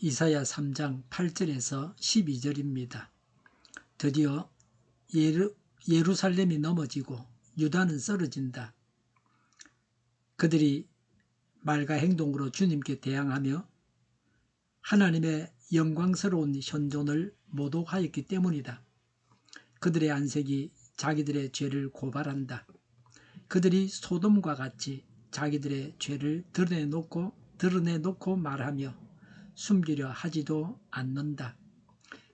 이사야 3장 8절에서 12절입니다. 드디어 예루살렘이 넘어지고 유다는 쓰러진다. 그들이 말과 행동으로 주님께 대항하며 하나님의 영광스러운 현존을 모독하였기 때문이다. 그들의 안색이 자기들의 죄를 고발한다. 그들이 소돔과 같이 자기들의 죄를 드러내놓고 말하며 숨기려 하지도 않는다.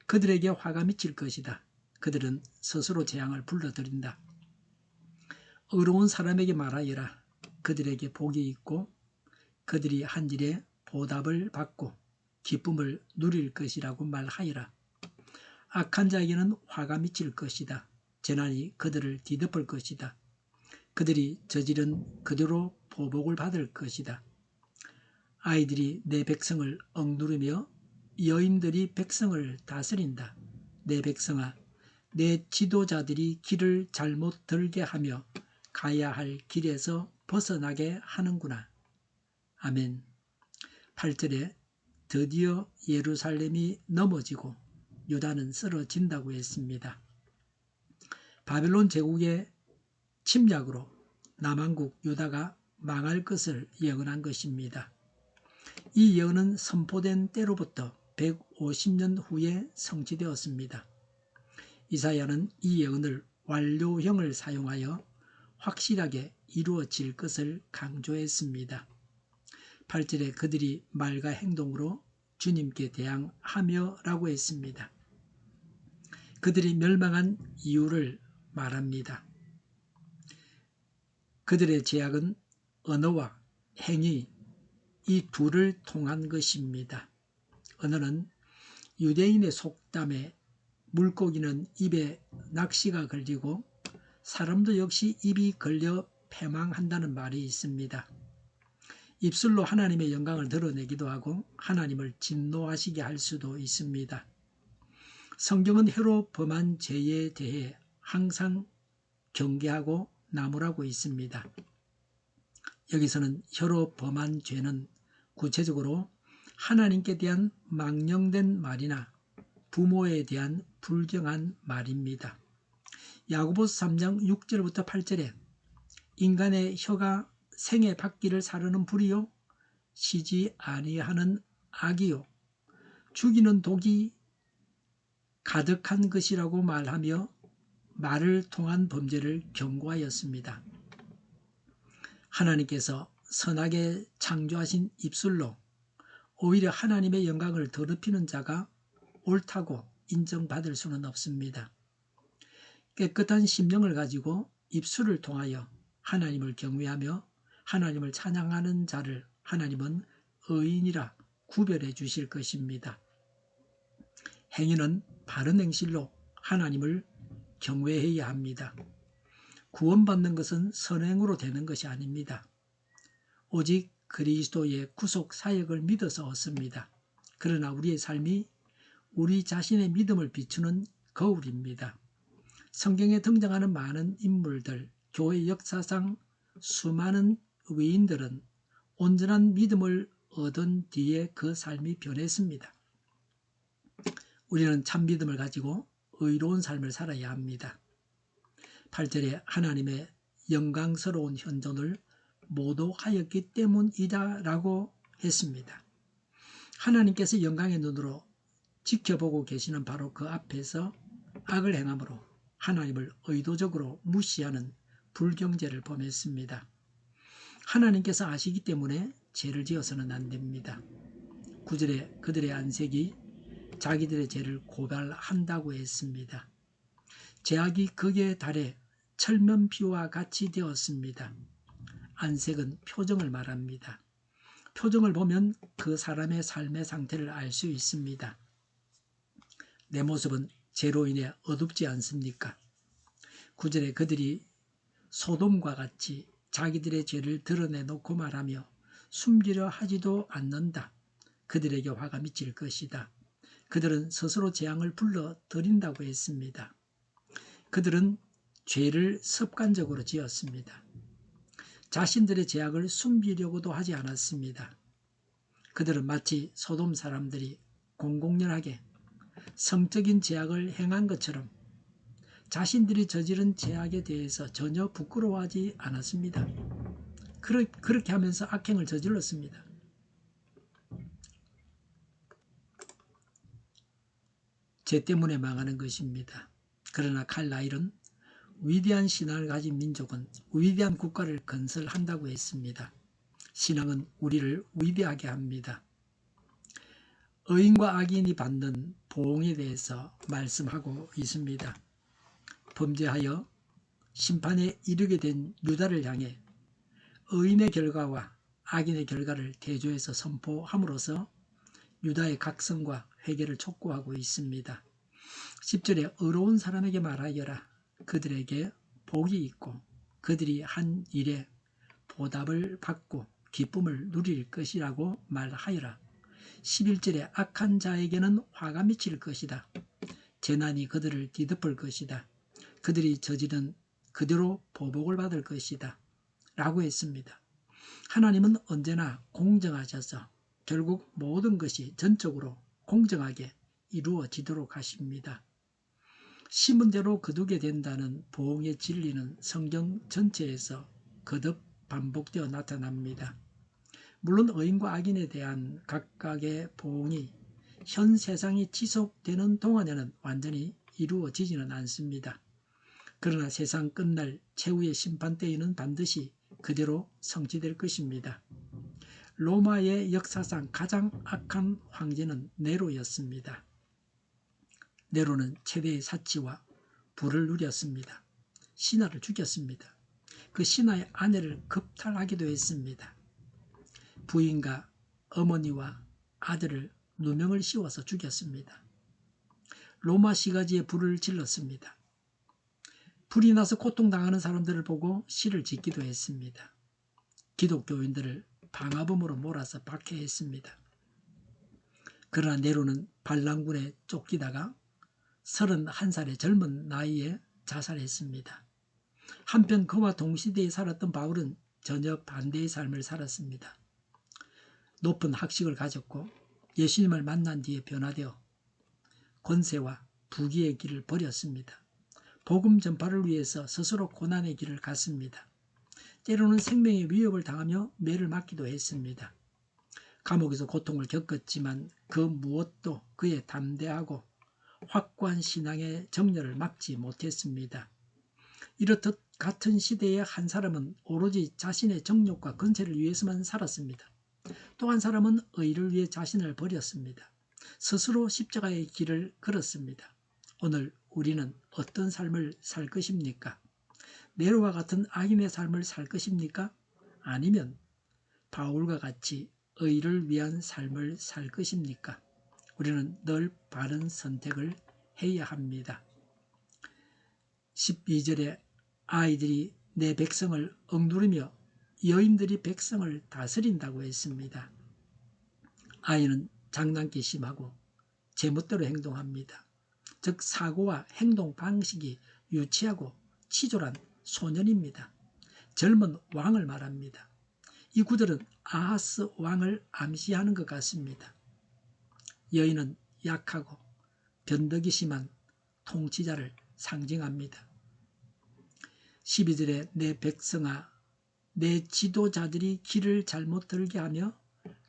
그들에게 화가 미칠 것이다. 그들은 스스로 재앙을 불러들인다. 의로운 사람에게 말하여라. 그들에게 복이 있고 그들이 한 일에 보답을 받고 기쁨을 누릴 것이라고 말하여라. 악한 자에게는 화가 미칠 것이다. 재난이 그들을 뒤덮을 것이다. 그들이 저지른 그대로 보복을 받을 것이다. 아이들이 내 백성을 억누르며 여인들이 백성을 다스린다. 내 백성아, 내 지도자들이 길을 잘못 들게 하며 가야 할 길에서 벗어나게 하는구나. 아멘. 8절에 드디어 예루살렘이 넘어지고 유다는 쓰러진다고 했습니다. 바벨론 제국의 침략으로 남한국 유다가 망할 것을 예언한 것입니다. 이 예언은 선포된 때로부터 150년 후에 성취되었습니다. 이사야는 이 예언을 완료형을 사용하여 확실하게 이루어질 것을 강조했습니다. 8절에 그들이 말과 행동으로 주님께 대항하며 라고 했습니다. 그들이 멸망한 이유를 말합니다. 그들의 죄악은 언어와 행위 이 둘을 통한 것입니다. 언어는 유대인의 속담에 물고기는 입에 낚시가 걸리고 사람도 역시 입이 걸려 패망한다는 말이 있습니다. 입술로 하나님의 영광을 드러내기도 하고 하나님을 진노하시게 할 수도 있습니다. 성경은 혀로 범한 죄에 대해 항상 경계하고 나무라고 있습니다. 여기서는 혀로 범한 죄는 구체적으로 하나님께 대한 망령된 말이나 부모에 대한 불경한 말입니다. 야고보서 3장 6절부터 8절에 인간의 혀가 생의 받기를 사르는 불이요 쉬지 아니하는 악이요 죽이는 독이 가득한 것이라고 말하며 말을 통한 범죄를 경고하였습니다. 하나님께서 선하게 창조하신 입술로 오히려 하나님의 영광을 더럽히는 자가 옳다고 인정받을 수는 없습니다. 깨끗한 심령을 가지고 입술을 통하여 하나님을 경외하며 하나님을 찬양하는 자를 하나님은 의인이라 구별해 주실 것입니다. 행위는 바른 행실로 하나님을 경외해야 합니다. 구원받는 것은 선행으로 되는 것이 아닙니다. 오직 그리스도의 구속 사역을 믿어서 얻습니다. 그러나 우리의 삶이 우리 자신의 믿음을 비추는 거울입니다. 성경에 등장하는 많은 인물들, 교회 역사상 수많은 위인들은 온전한 믿음을 얻은 뒤에 그 삶이 변했습니다. 우리는 참 믿음을 가지고 의로운 삶을 살아야 합니다. 8절에 하나님의 영광스러운 현존을 모독하였기 때문이다 라고 했습니다. 하나님께서 영광의 눈으로 지켜보고 계시는 바로 그 앞에서 악을 행함으로 하나님을 의도적으로 무시하는 불경죄를 범했습니다. 하나님께서 아시기 때문에 죄를 지어서는 안 됩니다. 9절에 그들의 안색이 자기들의 죄를 고발한다고 했습니다. 죄악이 극에 달해 철면피와 같이 되었습니다. 안색은 표정을 말합니다. 표정을 보면 그 사람의 삶의 상태를 알 수 있습니다. 내 모습은 죄로 인해 어둡지 않습니까? 9절에 그들이 소돔과 같이 자기들의 죄를 드러내놓고 말하며 숨기려 하지도 않는다. 그들에게 화가 미칠 것이다. 그들은 스스로 재앙을 불러들인다고 했습니다. 그들은 죄를 습관적으로 지었습니다. 자신들의 죄악을 숨기려고도 하지 않았습니다. 그들은 마치 소돔 사람들이 공공연하게 성적인 죄악을 행한 것처럼 자신들이 저지른 죄악에 대해서 전혀 부끄러워하지 않았습니다. 그렇게 하면서 악행을 저질렀습니다. 죄 때문에 망하는 것입니다. 그러나 칼라일은 위대한 신앙을 가진 민족은 위대한 국가를 건설한다고 했습니다. 신앙은 우리를 위대하게 합니다. 의인과 악인이 받는 보응에 대해서 말씀하고 있습니다. 범죄하여 심판에 이르게 된 유다를 향해 의인의 결과와 악인의 결과를 대조해서 선포함으로써 유다의 각성과 회개를 촉구하고 있습니다. 10절에 의로운 사람에게 말하여라. 그들에게 복이 있고 그들이 한 일에 보답을 받고 기쁨을 누릴 것이라고 말하여라. 11절에 악한 자에게는 화가 미칠 것이다. 재난이 그들을 뒤덮을 것이다. 그들이 저지른 그대로 보복을 받을 것이다. 라고 했습니다. 하나님은 언제나 공정하셔서 결국 모든 것이 전적으로 공정하게 이루어지도록 하십니다. 심은 대로 거두게 된다는 보응의 진리는 성경 전체에서 거듭 반복되어 나타납니다. 물론 의인과 악인에 대한 각각의 보응이 현 세상이 지속되는 동안에는 완전히 이루어지지는 않습니다. 그러나 세상 끝날 최후의 심판 때에는 반드시 그대로 성취될 것입니다. 로마의 역사상 가장 악한 황제는 네로였습니다. 네로는 최대의 사치와 부를 누렸습니다. 신하를 죽였습니다. 그 신하의 아내를 겁탈하기도 했습니다. 부인과 어머니와 아들을 누명을 씌워서 죽였습니다. 로마 시가지에 불을 질렀습니다. 불이 나서 고통당하는 사람들을 보고 시를 짓기도 했습니다. 기독교인들을 방화범으로 몰아서 박해했습니다. 그러나 네로는 반란군에 쫓기다가 31살의 젊은 나이에 자살했습니다. 한편 그와 동시대에 살았던 바울은 전혀 반대의 삶을 살았습니다. 높은 학식을 가졌고 예수님을 만난 뒤에 변화되어 권세와 부귀의 길을 버렸습니다. 복음 전파를 위해서 스스로 고난의 길을 갔습니다. 때로는 생명의 위협을 당하며 매를 맞기도 했습니다. 감옥에서 고통을 겪었지만 그 무엇도 그의 담대하고 확고한 신앙의 정열을 막지 못했습니다. 이렇듯 같은 시대의 한 사람은 오로지 자신의 정욕과 권세를 위해서만 살았습니다. 또 한 사람은 의를 위해 자신을 버렸습니다. 스스로 십자가의 길을 걸었습니다. 오늘 우리는 어떤 삶을 살 것입니까? 네로와 같은 악인의 삶을 살 것입니까? 아니면 바울과 같이 의를 위한 삶을 살 것입니까? 우리는 늘 바른 선택을 해야 합니다. 12절에 아이들이 내 백성을 억누르며 여인들이 백성을 다스린다고 했습니다. 아이는 장난기 심하고 제멋대로 행동합니다. 즉 사고와 행동 방식이 유치하고 치졸한 소년입니다. 젊은 왕을 말합니다. 이 구절은 아하스 왕을 암시하는 것 같습니다. 여인은 약하고 변덕이 심한 통치자를 상징합니다. 12절에 내 백성아 내 지도자들이 길을 잘못 들게 하며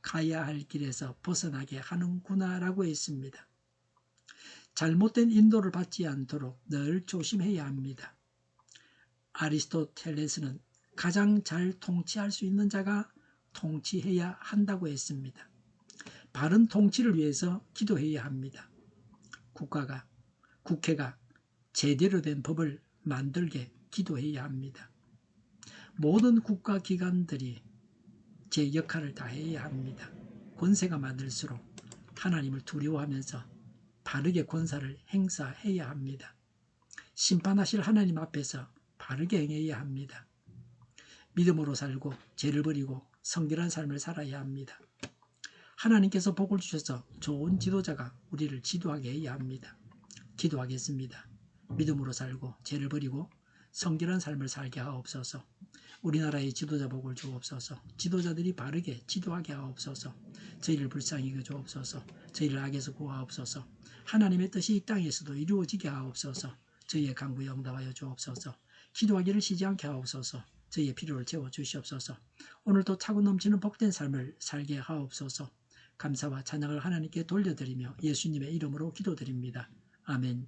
가야 할 길에서 벗어나게 하는구나 라고 했습니다. 잘못된 인도를 받지 않도록 늘 조심해야 합니다. 아리스토텔레스는 가장 잘 통치할 수 있는 자가 통치해야 한다고 했습니다. 바른 통치를 위해서 기도해야 합니다. 국회가 제대로 된 법을 만들게 기도해야 합니다. 모든 국가기관들이 제 역할을 다해야 합니다. 권세가 많을수록 하나님을 두려워하면서 바르게 권사를 행사해야 합니다. 심판하실 하나님 앞에서 바르게 행해야 합니다. 믿음으로 살고 죄를 버리고 성결한 삶을 살아야 합니다. 하나님께서 복을 주셔서 좋은 지도자가 우리를 지도하게 해야 합니다. 기도하겠습니다. 믿음으로 살고 죄를 버리고 성결한 삶을 살게 하옵소서. 우리나라의 지도자 복을 주옵소서. 지도자들이 바르게 지도하게 하옵소서. 저희를 불쌍히 여겨 주옵소서. 저희를 악에서 구하옵소서. 하나님의 뜻이 이 땅에서도 이루어지게 하옵소서. 저희의 간구에 응답하여 주옵소서. 기도하기를 쉬지 않게 하옵소서. 저희의 필요를 채워주시옵소서. 오늘도 차고 넘치는 복된 삶을 살게 하옵소서. 감사와 찬양을 하나님께 돌려드리며 예수님의 이름으로 기도드립니다. 아멘.